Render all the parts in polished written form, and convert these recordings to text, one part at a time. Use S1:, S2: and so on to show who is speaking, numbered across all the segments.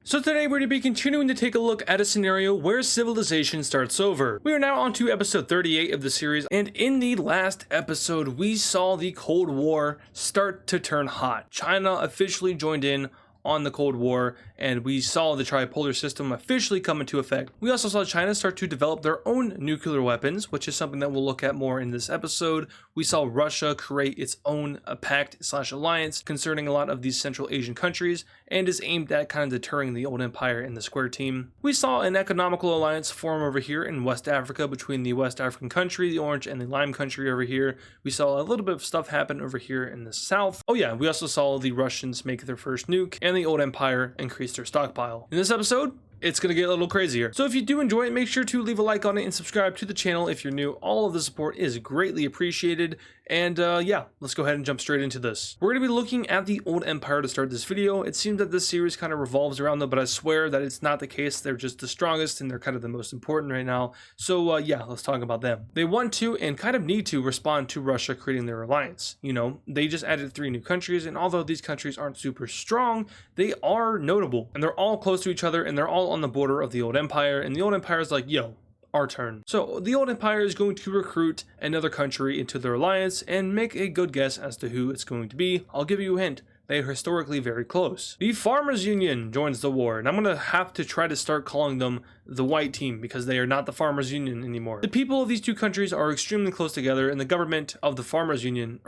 S1: So today we're going to be continuing to take a look at a scenario where civilization starts over. We are now on to episode 38 of the series, and in the last episode we saw the Cold War start to turn hot. China officially joined in on the Cold War, and we saw the tripolar system officially come into effect. We also saw China start to develop their own nuclear weapons, which is something that we'll look at more in this episode. We saw Russia create its own pact/alliance concerning a lot of these Central Asian countries, and is aimed at kind of deterring the old empire in the square team. We saw an economical alliance form over here in West Africa between the West African country, the Orange, and the Lime country over here. We saw a little bit of stuff happen over here in the south. Oh yeah, we also saw the Russians make their first nuke, and the old empire increase their stockpile. In this episode, it's going to get a little crazier. So if you do enjoy it, make sure to leave a like on it and subscribe to the channel if you're new. All of the support is greatly appreciated. And yeah, let's go ahead and jump straight into this. We're going to be looking at the old empire to start this video. It seems that this series kind of revolves around them, but I swear that it's not the case. They're just the strongest and they're kind of the most important right now. So yeah, let's talk about them. They want to and kind of need to respond to Russia creating their alliance. You know, they just added 3 new countries, and although these countries aren't super strong, they are notable and they're all close to each other and they're all on the border of the old empire, and the old empire is like, yo, our turn. So the old empire is going to recruit another country into their alliance and make a good guess as to who it's going to be. I'll give you a hint. They are historically very close. The Farmers Union joins the war, and I'm going to have to try to start calling them the White Team because they are not the Farmers Union anymore. The people of these two countries are extremely close together, and the government of the Farmers Union,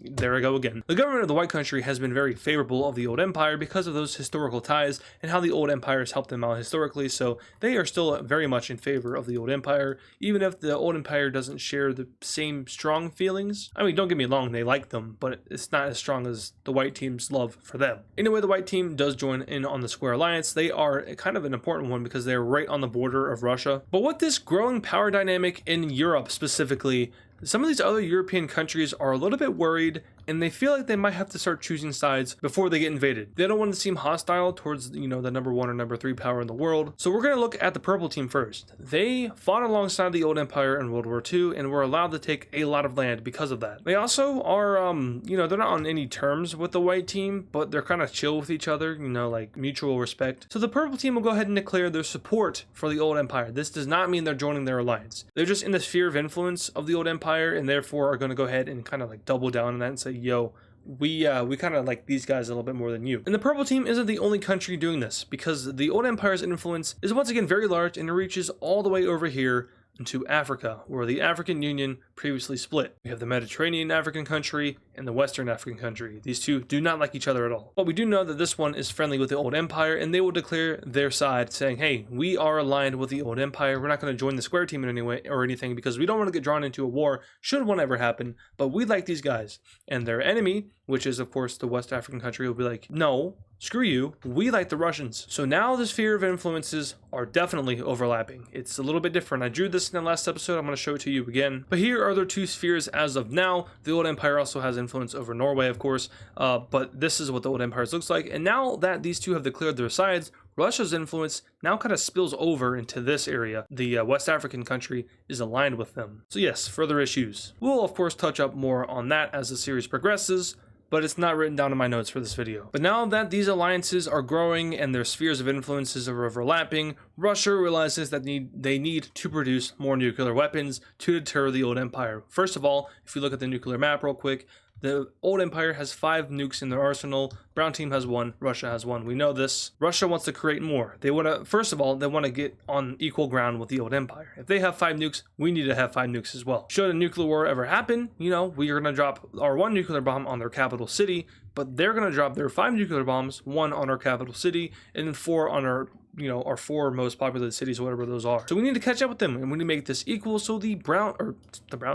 S1: there I go again. The government of the White Country has been very favorable of the old empire because of those historical ties and how the old empire has helped them out historically, so they are still very much in favor of the old empire, even if the old empire doesn't share the same strong feelings. I mean, don't get me wrong, they like them, but it's not as strong as the White Team's love for them. Anyway, the White Team does join in on the Square Alliance. They are kind of an important one because they're right on the border of Russia. But with this growing power dynamic in Europe specifically, some of these other European countries are a little bit worried, and they feel like they might have to start choosing sides before they get invaded. They don't want to seem hostile towards, you know, the number 1 or number 3 power in the world. So we're going to look at the Purple Team first. They fought alongside the old empire in World War II and were allowed to take a lot of land because of that. They also are, you know, they're not on any terms with the White Team, but they're kind of chill with each other, you know, like mutual respect. So the Purple Team will go ahead and declare their support for the old empire. This does not mean they're joining their alliance. They're just in the sphere of influence of the old empire, and therefore are going to go ahead and kind of like double down on that and say, yo, we kind of like these guys a little bit more than you. And the Purple Team isn't the only country doing this, because the old empire's influence is once again very large, and it reaches all the way over here into Africa, where the African Union previously split. We have the Mediterranean African country and the Western African country. These two do not like each other at all. But we do know that this one is friendly with the old empire, and they will declare their side, saying, hey, we are aligned with the old empire. We're not going to join the Square Team in any way or anything, because we don't want to get drawn into a war should one ever happen, but we like these guys. And their enemy, which is of course the West African country, will be like, no, screw you, we like the Russians. So now the sphere of influences are definitely overlapping. It's a little bit different. I drew this in the last episode. I'm going to show it to you again. But here are their 2 spheres as of now. The old empire also has influence over Norway, of course, but this is what the old empire looks like. And now that these two have declared their sides, Russia's influence now kind of spills over into this area. The West African country is aligned with them. So yes, further issues. We'll of course touch up more on that as the series progresses, but it's not written down in my notes for this video. But now that these alliances are growing and their spheres of influences are overlapping, Russia realizes that they need to produce more nuclear weapons to deter the old empire. First of all, if you look at the nuclear map real quick, the old empire has 5 nukes in their arsenal. Brown Team has 1. Russia has 1. We know this. Russia wants to create more. They want to, first of all, they want to get on equal ground with the old empire. If they have 5 nukes, we need to have 5 nukes as well. Should a nuclear war ever happen, you know, we are going to drop our 1 nuclear bomb on their capital city, but they're going to drop their 5 nuclear bombs, 1 on our capital city, and then 4 on our, you know, our 4 most populated cities, whatever those are. So we need to catch up with them, and we need to make this equal so the Brown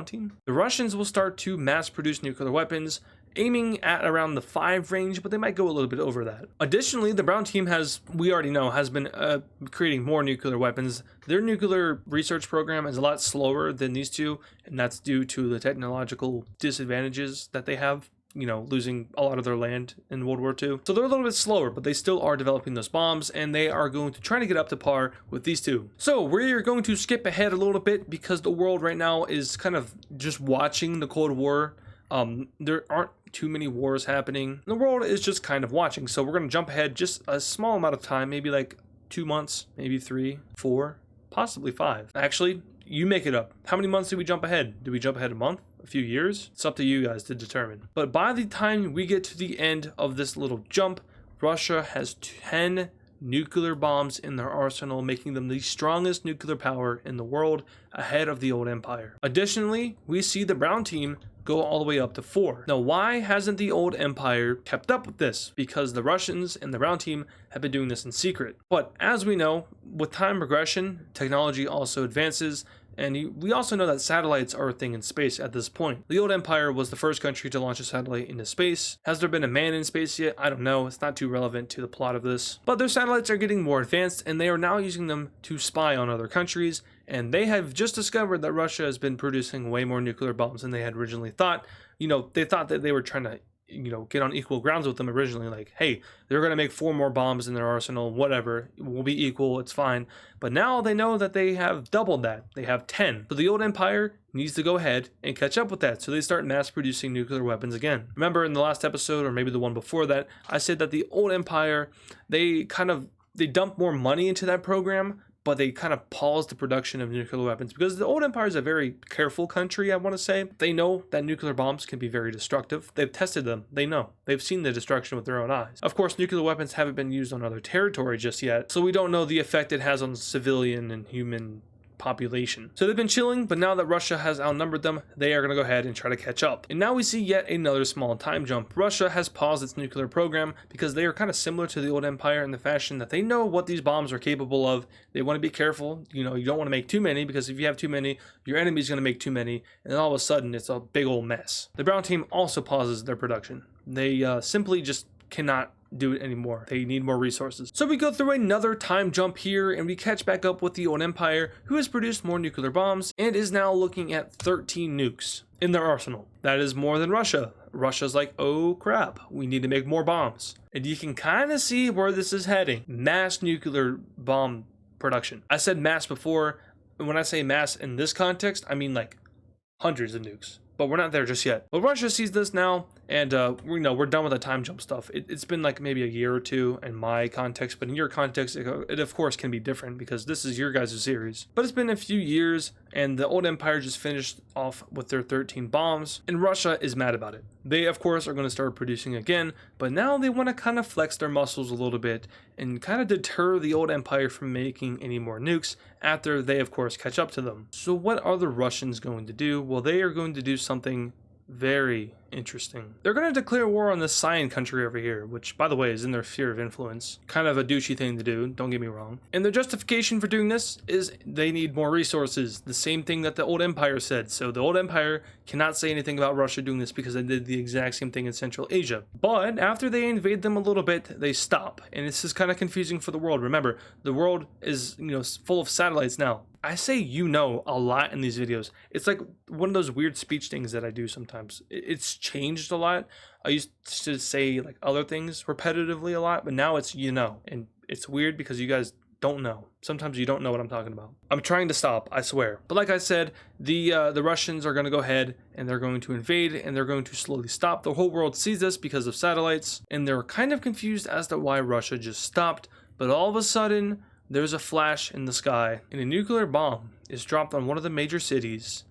S1: Team? The Russians will start to mass produce nuclear weapons, aiming at around the 5 range, but they might go a little bit over that. Additionally, the Brown Team has, we already know, has been creating more nuclear weapons. Their nuclear research program is a lot slower than these two, and that's due to the technological disadvantages that they have. You know, losing a lot of their land in World War II. So they're a little bit slower, but they still are developing those bombs, and they are going to try to get up to par with these two. So we're going to skip ahead a little bit because the world right now is kind of just watching the Cold War. There aren't too many wars happening. The world is just kind of watching. So we're going to jump ahead just a small amount of time, maybe like 2 months, maybe 3, 4, possibly 5. Actually, you make it up. How many months do we jump ahead? Do we jump ahead a month? A few years? It's up to you guys to determine. But by the time we get to the end of this little jump, Russia has 10 nuclear bombs in their arsenal, making them the strongest nuclear power in the world, ahead of the old empire. Additionally, we see the brown team go all the way up to 4. Now, why hasn't the old empire kept up with this? Because the Russians and the brown team have been doing this in secret. But as we know, with time progression, technology also advances, and we also know that satellites are a thing in space at this point. The old empire was the first country to launch a satellite into space. Has there been a man in space yet? I don't know. It's not too relevant to the plot of this. But their satellites are getting more advanced, and they are now using them to spy on other countries. And they have just discovered that Russia has been producing way more nuclear bombs than they had originally thought. They thought that they were trying to get on equal grounds with them originally, like, hey, they're going to make 4 more bombs in their arsenal, whatever, we'll be equal, it's fine. But now they know that they have doubled that. They have 10. So the old empire needs to go ahead and catch up with that, so they start mass producing nuclear weapons again. Remember in the last episode, or maybe the one before that, I said that the old empire, they dumped more money into that program, but they kind of paused the production of nuclear weapons because the old empire is a very careful country, I want to say. They know that nuclear bombs can be very destructive. They've tested them. They know. They've seen the destruction with their own eyes. Of course, nuclear weapons haven't been used on other territory just yet, so we don't know the effect it has on civilian and human population. So they've been chilling, but now that Russia has outnumbered them, they are going to go ahead and try to catch up. And now we see yet another small time jump. Russia has paused its nuclear program because they are kind of similar to the old empire in the fashion that they know what these bombs are capable of. They want to be careful. You don't want to make too many, because if you have too many, your enemy's going to make too many, and then all of a sudden it's a big old mess. The brown team also pauses their production. They simply just cannot do it anymore. They need more resources. So we go through another time jump here, and we catch back up with the old empire, who has produced more nuclear bombs and is now looking at 13 nukes in their arsenal. That is more than Russia. Russia's like, oh crap, we need to make more bombs. And you can kind of see where this is heading. Mass nuclear bomb production. I said mass before, and when I say mass in this context, I mean like hundreds of nukes. But we're not there just yet. But Russia sees this now, and we're done with the time jump stuff. It's been like maybe a year or two in my context, but in your context, it of course can be different because this is your guys' series. But it's been a few years, and the old empire just finished off with their 13 bombs, and Russia is mad about it. They, of course, are going to start producing again, but now they want to kind of flex their muscles a little bit and kind of deter the old empire from making any more nukes after they, of course, catch up to them. So what are the Russians going to do? Well, they are going to do something very interesting. They're going to declare war on this cyan country over here, which, by the way, is in their sphere of influence. Kind of a douchey thing to do, don't get me wrong. And their justification for doing this is they need more resources. The same thing that the old empire said. So the old empire cannot say anything about Russia doing this because they did the exact same thing in Central Asia. But after they invade them a little bit, they stop. And this is kind of confusing for the world. Remember, the world is, full of satellites now. I say a lot in these videos. It's like one of those weird speech things that I do sometimes. It's changed a lot. I used to say like other things repetitively a lot, but now it's and it's weird because you guys don't know. Sometimes you don't know what I'm talking about. I'm trying to stop, I swear. But like I said, the Russians are going to go ahead and they're going to invade, and they're going to slowly stop. The whole world sees this because of satellites, and they're kind of confused as to why Russia just stopped. But all of a sudden, there's a flash in the sky, and a nuclear bomb is dropped on one of the major cities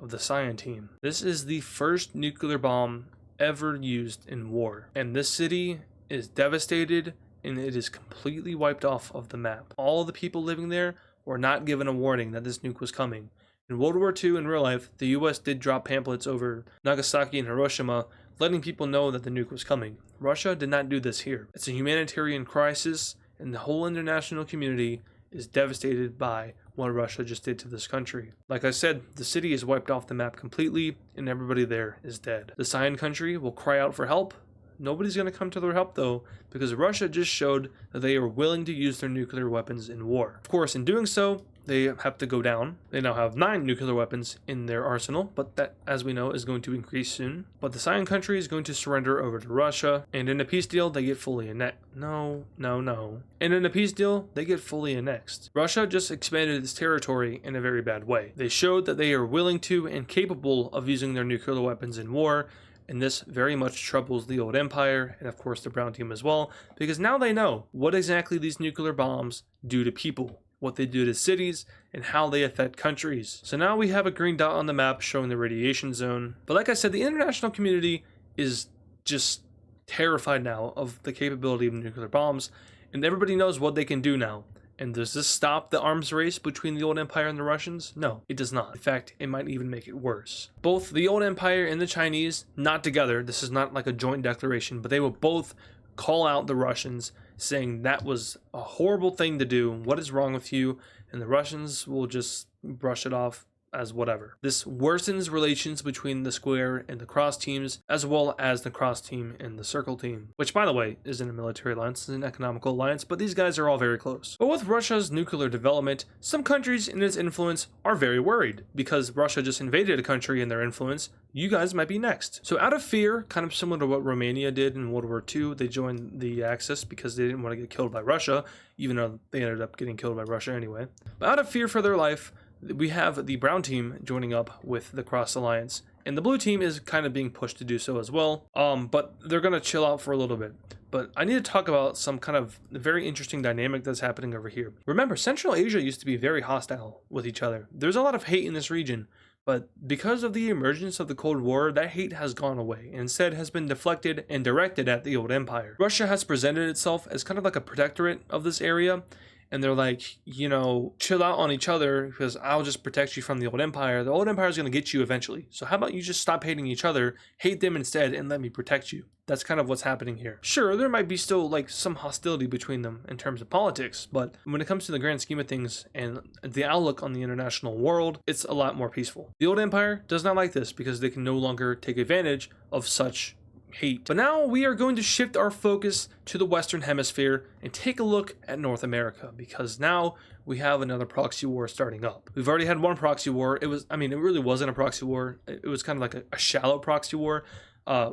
S1: of the Cyan team. This is the first nuclear bomb ever used in war, and this city is devastated, and it is completely wiped off of the map. All of the people living there were not given a warning that this nuke was coming. In World War II, in real life, the US did drop pamphlets over Nagasaki and Hiroshima, letting people know that the nuke was coming. Russia did not do this here. It's a humanitarian crisis, and the whole international community is devastated by what Russia just did to this country. Like I said, the city is wiped off the map completely, and everybody there is dead. The Cyan country will cry out for help. Nobody's going to come to their help though, because Russia just showed that they are willing to use their nuclear weapons in war. Of course, in doing so, they have to go down. They now have 9 nuclear weapons in their arsenal, but that, as we know, is going to increase soon. But the Cyan country is going to surrender over to Russia, and in a peace deal, they get fully annexed. No. And in a peace deal, they get fully annexed. Russia just expanded its territory in a very bad way. They showed that they are willing to and capable of using their nuclear weapons in war, and this very much troubles the old empire, and of course the brown team as well, because now they know what exactly these nuclear bombs do to people, what they do to cities, and how they affect countries. So now we have a green dot on the map showing the radiation zone. But like I said, the international community is just terrified now of the capability of nuclear bombs, and everybody knows what they can do now. And does this stop the arms race between the old empire and the Russians? No, it does not. In fact, it might even make it worse. Both the old empire and the Chinese, not together, this is not like a joint declaration, but they will both call out the Russians, saying that was a horrible thing to do. What is wrong with you? And the Russians will just brush it off as whatever. This worsens relations between the square and the cross teams, as well as the cross team and the circle team, which by the way isn't a military alliance, it's an economical alliance, but these guys are all very close. But with Russia's nuclear development, some countries in its influence are very worried, because Russia just invaded a country in their influence. You guys might be next. So out of fear, kind of similar to what Romania did in World War II, they joined the Axis because they didn't want to get killed by Russia, even though they ended up getting killed by Russia anyway. But out of fear for their life, we have the brown team joining up with the cross alliance, and the blue team is kind of being pushed to do so as well. But they're going to chill out for a little bit. But I need to talk about some kind of very interesting dynamic that's happening over here. Remember, Central Asia used to be very hostile with each other. There's a lot of hate in this region, but because of the emergence of the Cold War, that hate has gone away and instead has been deflected and directed at the old empire. Russia has presented itself as kind of like a protectorate of this area, and they're like, you know, chill out on each other because I'll just protect you from the old empire. The old empire is going to get you eventually. So how about you just stop hating each other, hate them instead, and let me protect you. That's kind of what's happening here. Sure, there might be still like some hostility between them in terms of politics, but when it comes to the grand scheme of things and the outlook on the international world, it's a lot more peaceful. The old empire does not like this because they can no longer take advantage of such hate. But now we are going to shift our focus to the Western Hemisphere and take a look at North America, because now we have another proxy war starting up. We've already had one proxy war. It really wasn't a proxy war. It was kind of like a shallow proxy war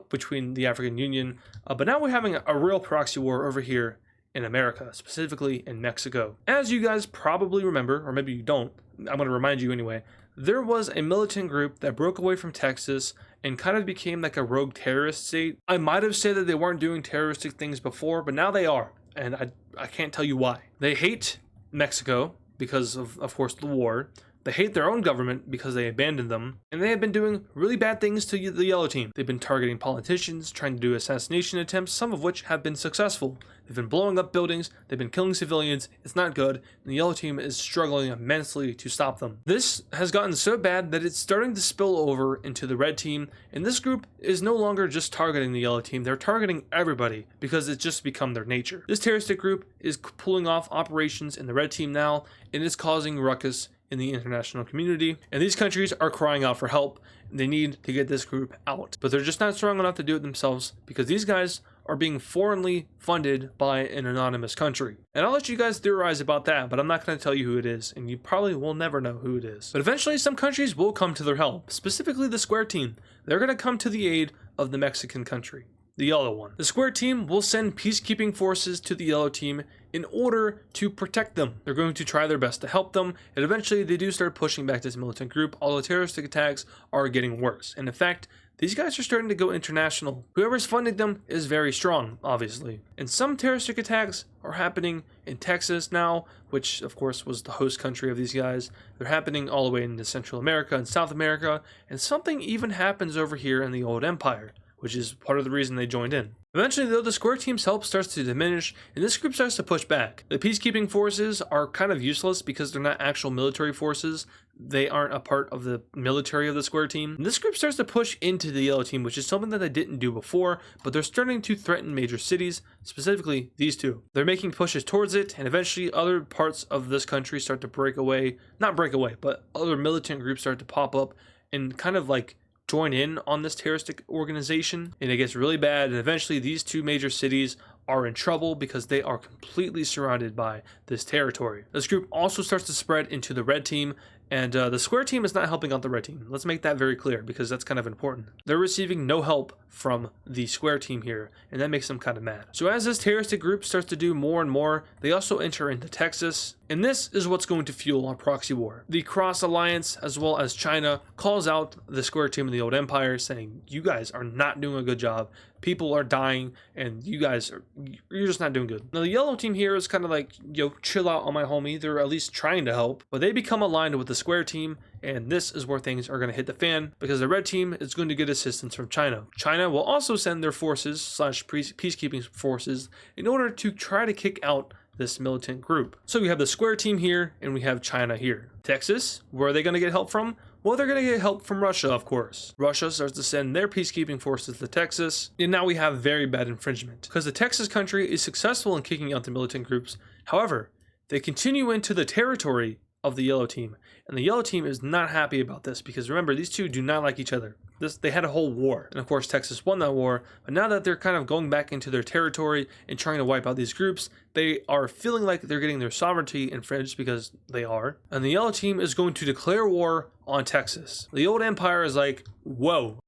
S1: between the African Union. But now we're having a real proxy war over here in America, specifically in Mexico. As you guys probably remember, or maybe you don't, I'm going to remind you anyway, there was a militant group that broke away from Texas and kind of became like a rogue terrorist state. I might have said that they weren't doing terroristic things before, but now they are, and I can't tell you why. They hate Mexico because of course, the war. They hate their own government because they abandoned them, and they have been doing really bad things to the yellow team. They've been targeting politicians, trying to do assassination attempts, some of which have been successful. They've been blowing up buildings, they've been killing civilians. It's not good, and the yellow team is struggling immensely to stop them. This has gotten so bad that it's starting to spill over into the red team, and this group is no longer just targeting the yellow team, they're targeting everybody because it's just become their nature. This terroristic group is pulling off operations in the red team now, and it's causing ruckus in the international community, and these countries are crying out for help. They need to get this group out, but they're just not strong enough to do it themselves because these guys are being foreignly funded by an anonymous country. And I'll let you guys theorize about that, but I'm not going to tell you who it is, and you probably will never know who it is. But eventually some countries will come to their help, specifically the square team. They're going to come to the aid of the Mexican country, the yellow one. The square team will send peacekeeping forces to the yellow team in order to protect them. They're going to try their best to help them, and eventually they do start pushing back this militant group, although terroristic attacks are getting worse. And in fact, these guys are starting to go international. Whoever's funding them is very strong, obviously. And some terroristic attacks are happening in Texas now, which of course was the host country of these guys. They're happening all the way into Central America and South America, and something even happens over here in the old empire, which is part of the reason they joined in. Eventually, though, the square team's help starts to diminish, and this group starts to push back. The peacekeeping forces are kind of useless because they're not actual military forces. They aren't a part of the military of the square team. And this group starts to push into the yellow team, which is something that they didn't do before, but they're starting to threaten major cities, specifically these two. They're making pushes towards it, and eventually other parts of this country start to break away. Not break away, but other militant groups start to pop up and kind of like join in on this terroristic organization, and it gets really bad, and eventually these two major cities are in trouble because they are completely surrounded by this territory. This group also starts to spread into the red team, and the square team is not helping out the red team. Let's make that very clear because that's kind of important. They're receiving no help from the square team here, and that makes them kind of mad. So as this terroristic group starts to do more and more, they also enter into Texas, And this is what's going to fuel our proxy war. The Cross Alliance, as well as China, calls out the Square Team and the Old Empire, saying, you guys are not doing a good job. People are dying, and you're just not doing good. Now, the Yellow Team here is kind of like, yo, chill out on my homie. They're at least trying to help, but they become aligned with the Square Team, and this is where things are going to hit the fan, because the Red Team is going to get assistance from China. China will also send their forces / peacekeeping forces in order to try to kick out this militant group. So we have the Square Team here, and we have China here. Texas, where are they going to get help from? Well, they're going to get help from Russia, of course. Russia starts to send their peacekeeping forces to Texas, and now we have very bad infringement, because the Texas country is successful in kicking out the militant groups. However, they continue into the territory of the Yellow Team, and the Yellow Team is not happy about this, because remember, these two do not like each other. They had a whole war, and of course Texas won that war, but now that they're kind of going back into their territory and trying to wipe out these groups, they are feeling like they're getting their sovereignty infringed, because they are, and the Yellow Team is going to declare war on Texas. The Old Empire is like, whoa,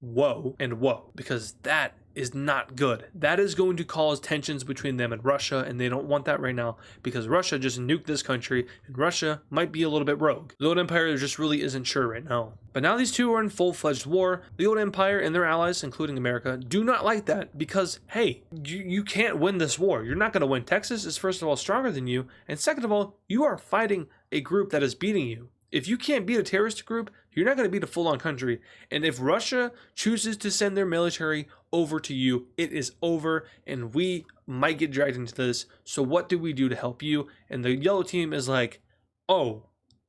S1: and whoa, because that is not good. That is going to cause tensions between them and Russia, and they don't want that right now, because Russia just nuked this country, and Russia might be a little bit rogue. The Old Empire just really isn't sure right now. But now these two are in full-fledged war. The Old Empire and their allies, including America, do not like that, because, hey, you can't win this war. You're not going to win. Texas is, first of all, stronger than you, and second of all, you are fighting a group that is beating you. If you can't beat a terrorist group, you're not going to beat a full-on country. And if Russia chooses to send their military over to you, it is over, and we might get dragged into this. So what do we do to help you? And the Yellow Team is like, oh,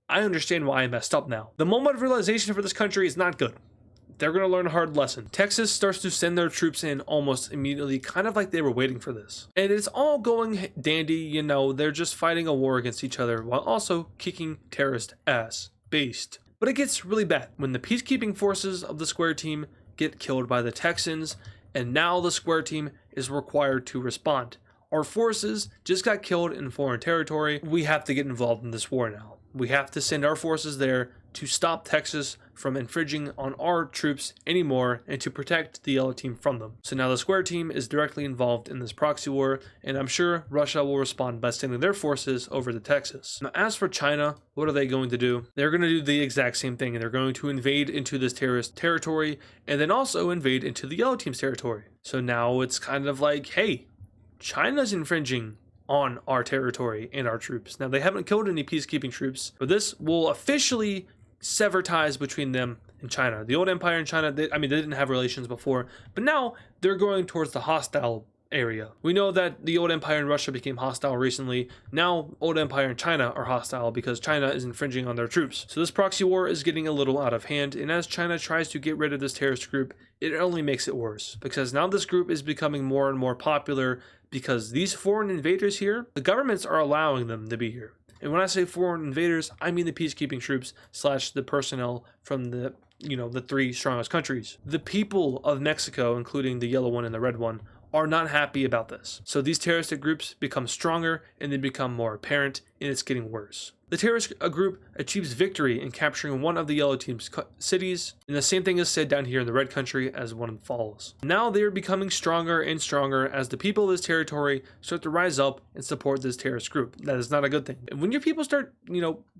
S1: I understand why I messed up now. The moment of realization for this country is not good. They're going to learn a hard lesson. Texas starts to send their troops in almost immediately, kind of like they were waiting for this. And it's all going dandy, you know, they're just fighting a war against each other while also kicking terrorist ass. Based. But it gets really bad when the peacekeeping forces of the Square Team get killed by the Texans, and now the Square Team is required to respond. Our forces just got killed in foreign territory. We have to get involved in this war now. We have to send our forces there to stop Texas from infringing on our troops anymore and to protect the Yellow Team from them. So now the Square Team is directly involved in this proxy war, and I'm sure Russia will respond by sending their forces over to Texas. Now, as for China, what are they going to do? They're going to do the exact same thing, and they're going to invade into this terrorist territory and then also invade into the Yellow Team's territory. So now it's kind of like, hey, China's infringing on our territory and our troops. Now, they haven't killed any peacekeeping troops, but this will officially sever ties between them and China. The Old Empire and China, they didn't have relations before, but now they're going towards the hostile area. We know that the Old Empire and Russia became hostile recently. Now Old Empire and China are hostile because China is infringing on their troops. So this proxy war is getting a little out of hand, and as China tries to get rid of this terrorist group, it only makes it worse, because now this group is becoming more and more popular, because these foreign invaders here, the governments are allowing them to be here. And when I say foreign invaders, I mean the peacekeeping troops / the personnel from the three strongest countries. The people of Mexico, including the yellow one and the red one, are not happy about this. So these terroristic groups become stronger and they become more apparent, and it's getting worse. The terrorist group achieves victory in capturing one of the Yellow Team's cities, and the same thing is said down here in the Red Country as one falls. Now they are becoming stronger and stronger as the people of this territory start to rise up and support this terrorist group. That is not a good thing. And when your people start,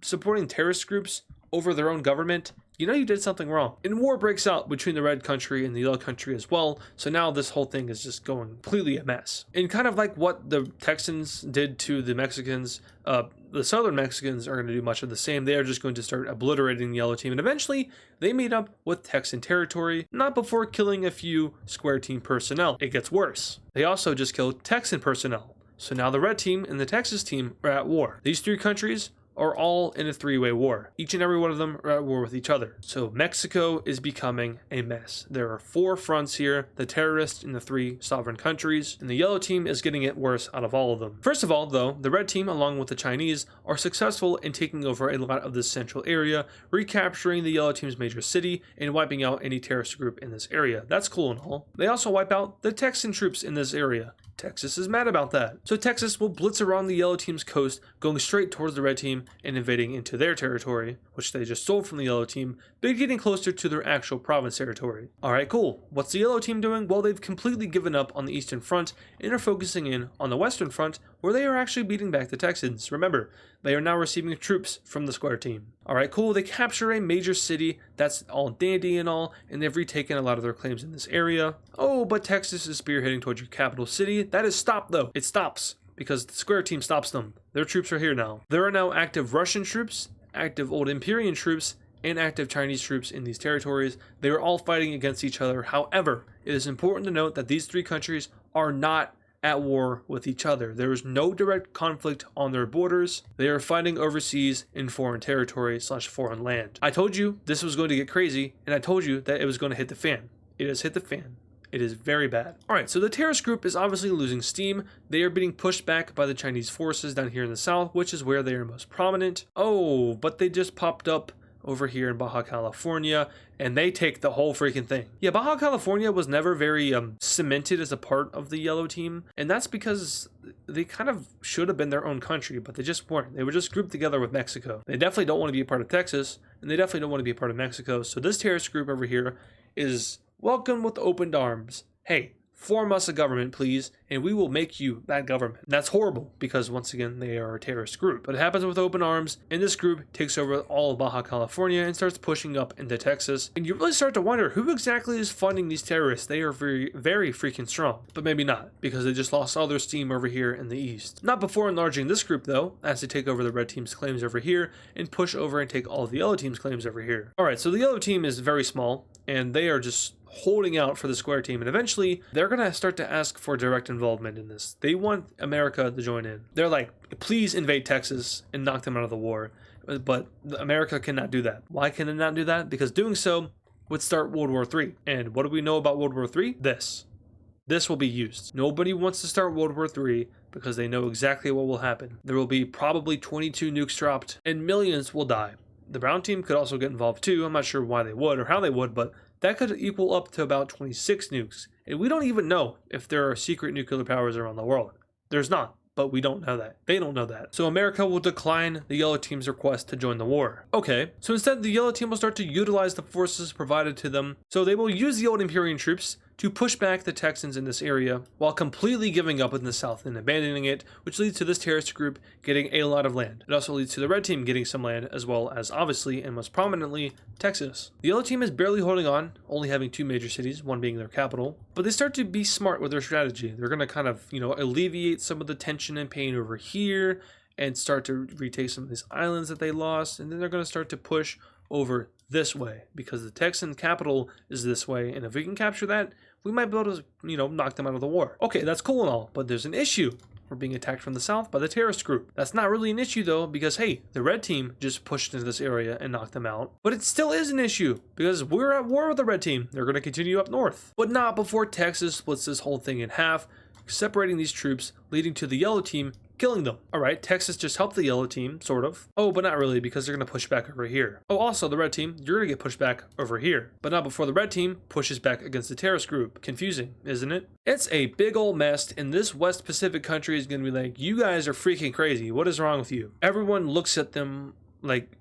S1: supporting terrorist groups over their own government, you did something wrong. And war breaks out between the Red Country and the Yellow Country as well, so now this whole thing is just going completely a mess. And kind of like what the Texans did to the Mexicans, the Southern Mexicans are going to do much of the same. They are just going to start obliterating the Yellow Team, and eventually they meet up with Texan territory, not before killing a few Square Team personnel. It gets worse. They also just killed Texan personnel. So now the Red Team and the Texas team are at war. These three countries are all in a three-way war. Each and every one of them are at war with each other. So Mexico is becoming a mess. There are 4 fronts here, the terrorists in the 3 sovereign countries, and the Yellow Team is getting it worse out of all of them. First of all, though, the Red Team, along with the Chinese, are successful in taking over a lot of this central area, recapturing the Yellow Team's major city, and wiping out any terrorist group in this area. That's cool and all. They also wipe out the Texan troops in this area. Texas is mad about that. So Texas will blitz around the Yellow Team's coast, going straight towards the Red Team, team and invading into their territory, which they just stole from the yellow team, but getting closer to their actual province territory. Alright, cool. What's the yellow team doing? Well, they've completely given up on the eastern front and are focusing in on the western front, where they are actually beating back the Texans. Remember, they are now receiving troops from the square team. Alright, cool. They capture a major city. That's all dandy and all, and they've retaken a lot of their claims in this area. Oh, but Texas is spearheading towards your capital city. That is stopped, though. It stops because the square team stops them. Their troops are here now. There are now active Russian troops, active old Imperial troops, and active Chinese troops in these territories. They are all fighting against each other. However, it is important to note that these three countries are not at war with each other. There is no direct conflict on their borders. They are fighting overseas in foreign territory / foreign land. I told you this was going to get crazy, and I told you that it was going to hit the fan. It has hit the fan. It is very bad. Alright, so the terrorist group is obviously losing steam. They are being pushed back by the Chinese forces down here in the south, which is where they are most prominent. Oh, but they just popped up over here in Baja California, and they take the whole freaking thing. Yeah, Baja California was never very cemented as a part of the yellow team, and that's because they kind of should have been their own country, but they just weren't. They were just grouped together with Mexico. They definitely don't want to be a part of Texas, and they definitely don't want to be a part of Mexico, so this terrorist group over here is welcome with open arms. Hey, form us a government, please, and we will make you that government. And that's horrible because, once again, they are a terrorist group. But it happens with open arms, and this group takes over all of Baja California and starts pushing up into Texas. And you really start to wonder who exactly is funding these terrorists. They are very, very freaking strong. But maybe not, because they just lost all their steam over here in the east. Not before enlarging this group, though, as they take over the red team's claims over here and push over and take all of the yellow team's claims over here. Alright, so the yellow team is very small, and they are just holding out for the square team, and eventually they're going to start to ask for direct involvement in this. They want America to join in. They're like, please invade Texas and knock them out of the war, but America cannot do that. Why can it not do that? Because doing so would start World War III. And what do we know about World War III? This will be used. Nobody wants to start World War III because they know exactly what will happen. There will be probably 22 nukes dropped and millions will die. The brown team could also get involved too. I'm not sure why they would or how they would, but that could equal up to about 26 nukes. And we don't even know if there are secret nuclear powers around the world. There's not, but we don't know that. They don't know that. So America will decline the yellow team's request to join the war. Okay, so instead the yellow team will start to utilize the forces provided to them. So they will use the old Imperial troops to push back the Texans in this area while completely giving up in the south and abandoning it, which leads to this terrorist group getting a lot of land. It also leads to the red team getting some land, as well as, obviously and most prominently, Texas. The yellow team is barely holding on, only having two major cities, one being their capital, but they start to be smart with their strategy. They're going to kind of, alleviate some of the tension and pain over here and start to retake some of these islands that they lost, and then they're going to start to push over this way because the Texan capital is this way, and if we can capture that, we might be able to, knock them out of the war. Okay, that's cool and all, but there's an issue. We're being attacked from the south by the terrorist group. That's not really an issue though, because hey, the red team just pushed into this area and knocked them out. But it still is an issue because we're at war with the red team. They're going to continue up north, but not before Texas splits this whole thing in half, separating these troops, leading to the yellow team killing them. Alright, Texas just helped the yellow team, sort of. Oh, but not really, because they're going to push back over here. Oh, also, the red team, you're going to get pushed back over here. But not before the red team pushes back against the terrorist group. Confusing, isn't it? It's a big old mess, and this West Pacific country is going to be like, you guys are freaking crazy. What is wrong with you? Everyone looks at them like,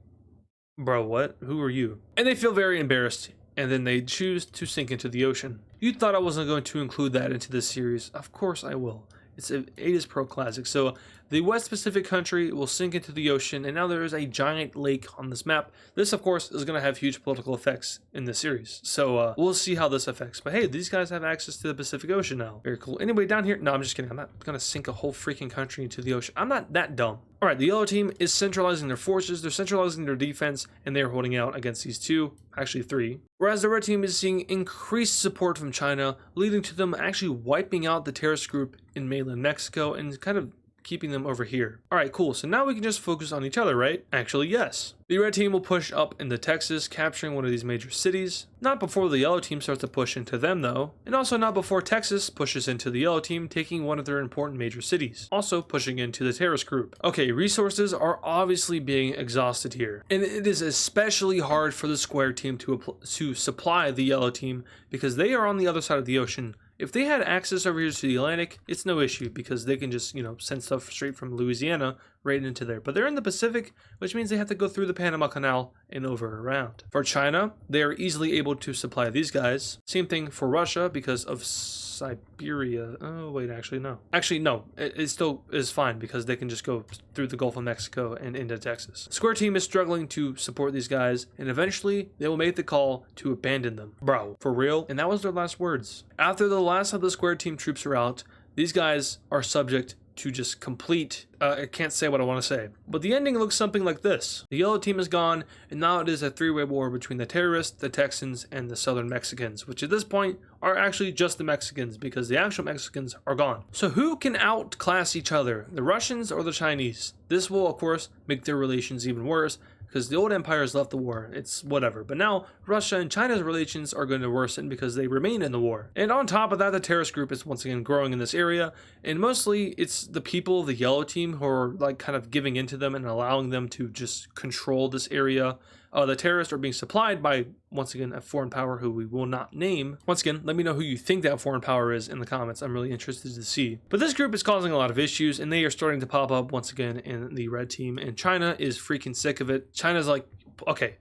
S1: bro, what? Who are you? And they feel very embarrassed, and then they choose to sink into the ocean. You thought I wasn't going to include that into this series. Of course I will. It's an AdizzPro classic. So the West Pacific country will sink into the ocean, and now there is a giant lake on this map. This, of course, is going to have huge political effects in this series. So we'll see how this affects. But hey, these guys have access to the Pacific Ocean now. Very cool. Anyway, down here, no, I'm just kidding. I'm not going to sink a whole freaking country into the ocean. I'm not that dumb. All right, the yellow team is centralizing their forces. They're centralizing their defense, and they're holding out against these two, actually three. Whereas the red team is seeing increased support from China, leading to them actually wiping out the terrorist group in mainland Mexico and kind of keeping them over here. Alright, cool. So now we can just focus on each other, right? Actually, yes. The red team will push up into Texas, capturing one of these major cities. Not before the yellow team starts to push into them, though. And also not before Texas pushes into the yellow team, taking one of their important major cities. Also pushing into the terrorist group. Okay, resources are obviously being exhausted here. And it is especially hard for the square team to supply the yellow team because they are on the other side of the ocean. If they had access over here to the Atlantic, it's no issue because they can just, send stuff straight from Louisiana right into there. But they're in the Pacific, which means they have to go through the Panama Canal and over around. For China, they are easily able to supply these guys. Same thing for Russia because of Siberia. Oh, wait, actually, no. Actually, no. It still is fine because they can just go through the Gulf of Mexico and into Texas. The Square team is struggling to support these guys, and eventually they will make the call to abandon them. Bro, for real? And that was their last words. After the last of the Square team troops are out, these guys are subject to just complete, I can't say what I want to say, but the ending looks something like this. The yellow team is gone, and now it is a three-way war between the terrorists, the Texans, and the southern Mexicans, which at this point are actually just the Mexicans because the actual Mexicans are gone. So who can outclass each other, the Russians or the Chinese? This will, of course, make their relations even worse, because the old empires left the war, it's whatever. But now, Russia and China's relations are going to worsen because they remain in the war. And on top of that, the terrorist group is once again growing in this area, and mostly it's the people of the yellow team who are like kind of giving into them and allowing them to just control this area. The terrorists are being supplied by, once again, a foreign power who we will not name. Once again, let me know who you think that foreign power is in the comments. I'm really interested to see. But this group is causing a lot of issues, and they are starting to pop up once again in the red team, and China is freaking sick of it. China's like, okay,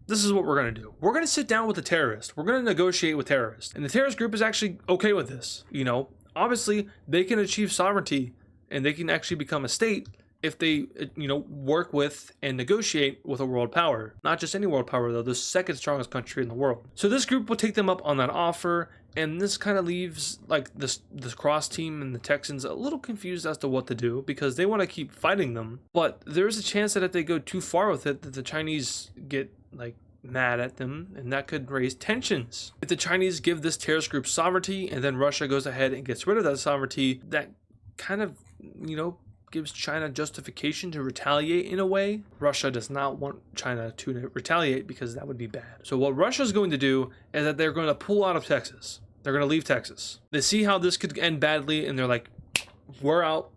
S1: this is what we're going to do. We're going to sit down with the terrorists. We're going to negotiate with terrorists. And the terrorist group is actually okay with this. You know, obviously, they can achieve sovereignty, and they can actually become a state if they, work with and negotiate with a world power. Not just any world power, though, the second strongest country in the world. So this group will take them up on that offer, and this kind of leaves like this cross team and the Texans a little confused as to what to do because they want to keep fighting them. But there's a chance that if they go too far with it, that the Chinese get like mad at them, and that could raise tensions. If the Chinese give this terrorist group sovereignty and then Russia goes ahead and gets rid of that sovereignty, that kind of, gives China justification to retaliate in a way. Russia does not want China to retaliate because that would be bad. So what Russia is going to do is that they're going to pull out of Texas. They're going to leave Texas. They see how this could end badly, and they're like, we're out.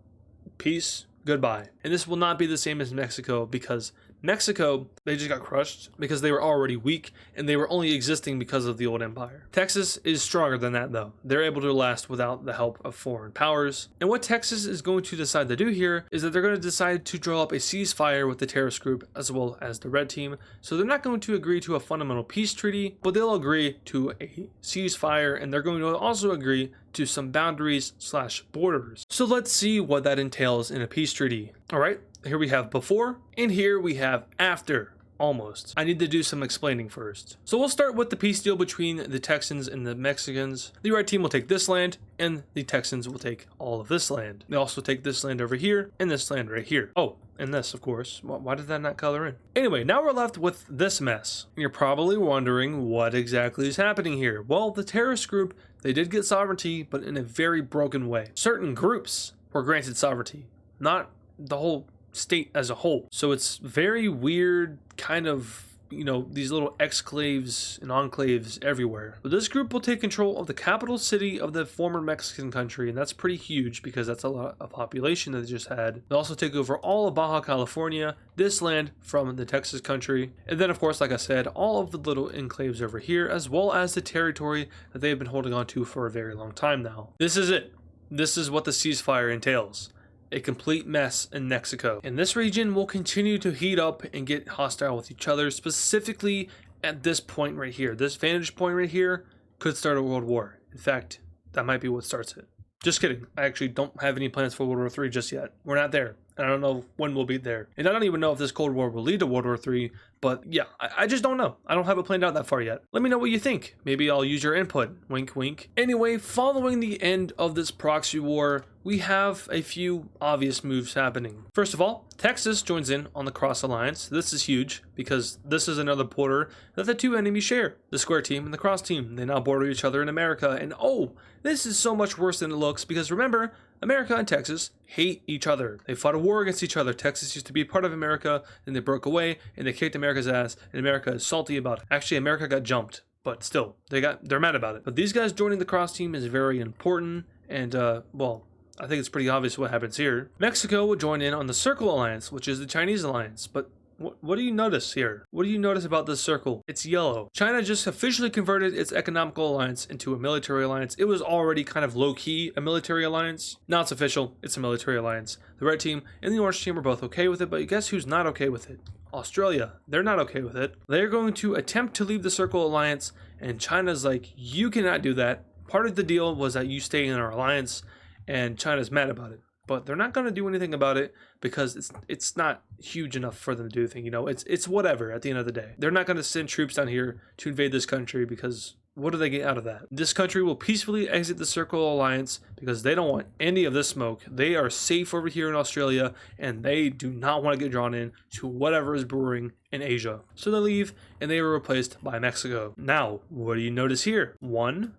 S1: Peace. Goodbye. And this will not be the same as Mexico because Mexico, they just got crushed because they were already weak and they were only existing because of the old empire. Texas is stronger than that though. They're able to last without the help of foreign powers. And what Texas is going to decide to do here is that they're going to decide to draw up a ceasefire with the terrorist group as well as the red team. So they're not going to agree to a fundamental peace treaty, but they'll agree to a ceasefire, and they're going to also agree to some boundaries/borders. So let's see what that entails in a peace treaty. All right. Here we have before, and here we have after, almost. I need to do some explaining first. So we'll start with the peace deal between the Texans and the Mexicans. The red team will take this land, and the Texans will take all of this land. They also take this land over here, and this land right here. Oh, and this, of course. Why did that not color in? Anyway, now we're left with this mess. You're probably wondering what exactly is happening here. Well, the terrorist group, they did get sovereignty, but in a very broken way. Certain groups were granted sovereignty, not the whole state as a whole. So it's very weird, kind of, these little exclaves and enclaves everywhere. But this group will take control of the capital city of the former Mexican country, and that's pretty huge because that's a lot of population that they just had. They'll also take over all of Baja California, this land from the Texas country, and then of course, like I said, all of the little enclaves over here, as well as the territory that they've been holding on to for a very long time now. This is it. This is what the ceasefire entails. A complete mess in Mexico. And this region will continue to heat up and get hostile with each other, specifically at this point right here. This vantage point right here could start a world war. In fact, that might be what starts it. Just kidding. I actually don't have any plans for World War III just yet. We're not there. And I don't know when we'll be there. And I don't even know if this Cold War will lead to World War III, but yeah, I just don't know. I don't have it planned out that far yet. Let me know what you think. Maybe I'll use your input. Wink, wink. Anyway, following the end of this proxy war, we have a few obvious moves happening. First of all, Texas joins in on the Cross Alliance. This is huge because this is another border that the two enemies share. The Square team and the Cross team. They now border each other in America. And oh, this is so much worse than it looks because remember, America and Texas hate each other. They fought a war against each other. Texas used to be part of America, then they broke away and they kicked America's ass, and America is salty about it. Actually, America got jumped, but still, they're mad about it. But these guys joining the Cross team is very important, and well, I think it's pretty obvious what happens here. Mexico will join in on the Circle Alliance, which is the Chinese alliance, but What do you notice here? What do you notice about this circle? It's yellow. China just officially converted its economical alliance into a military alliance. It was already kind of low-key a military alliance. Now it's official. It's a military alliance. The red team and the orange team are both okay with it, but guess who's not okay with it? Australia. They're not okay with it. They're going to attempt to leave the Circle Alliance, and China's like, you cannot do that. Part of the deal was that you stay in our alliance, and China's mad about it. But they're not going to do anything about it because it's not huge enough for them to do anything. You know, it's whatever at the end of the day. They're not going to send troops down here to invade this country because what do they get out of that? This country will peacefully exit the Circle Alliance because they don't want any of this smoke. They are safe over here in Australia, and they do not want to get drawn in to whatever is brewing in Asia. So they leave, and they were replaced by Mexico. Now, what do you notice here? 1,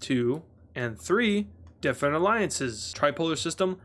S1: 2, and 3 different alliances. Tripolar system,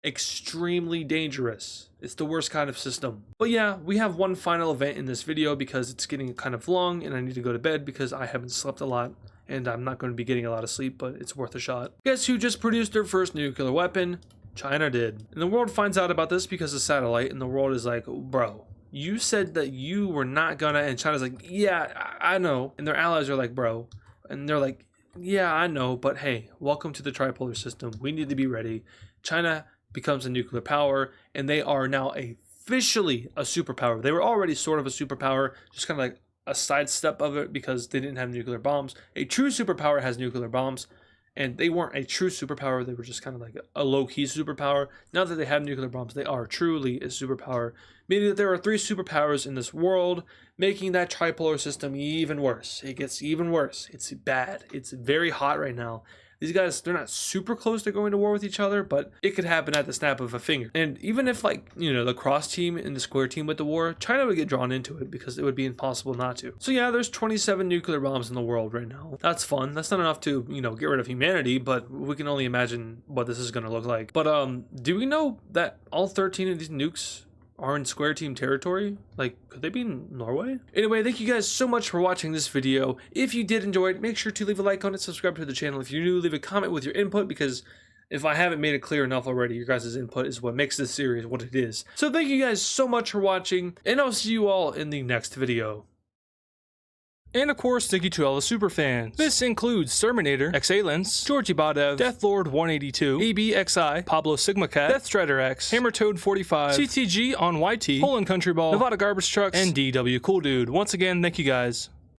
S1: extremely dangerous. It's the worst kind of system. But yeah, we have one final event in this video because it's getting kind of long and I need to go to bed because I haven't slept a lot and I'm not going to be getting a lot of sleep, but it's worth a shot. Guess who just produced their first nuclear weapon? China did. And the world finds out about this because of satellite, and the world is like, bro, you said that you were not gonna, and China's like, yeah, I know. And their allies are like, bro, and they're like, yeah, I know, but hey, welcome to the tripolar system. We need to be ready. China becomes a nuclear power, and they are now officially a superpower. They were already sort of a superpower, just kind of like a sidestep of it because they didn't have nuclear bombs. A true superpower has nuclear bombs, and they weren't a true superpower. They were just kind of like a low-key superpower. Now that they have nuclear bombs, they are truly a superpower, meaning that there are 3 superpowers in this world, making that tripolar system even worse. It gets even worse. It's bad. It's very hot right now. These guys, they're not super close to going to war with each other, but it could happen at the snap of a finger. And even if, like, you know, the cross team and the square team went to war, China would get drawn into it because it would be impossible not to. So yeah, there's 27 nuclear bombs in the world right now. That's fun. That's not enough to, you know, get rid of humanity, but we can only imagine what this is going to look like. But do we know that all 13 of these nukes are in square team territory? Like, could they be in Norway? Anyway, thank you guys so much for watching this video. If you did enjoy it, make sure to leave a like on it, subscribe to the channel. If you're new, leave a comment with your input, because if I haven't made it clear enough already, your guys' input is what makes this series what it is. So thank you guys so much for watching, and I'll see you all in the next video. And of course, thank you to all the super fans. This includes Terminator, Xalens, Georgie Badev, Deathlord 182, ABXI, Pablo Sigma Cat, Death Strider X, Hammertoad 45, CTG on YT, Poland Country Ball, Nevada Garbage Trucks, and DW Cool Dude. Once again, thank you guys.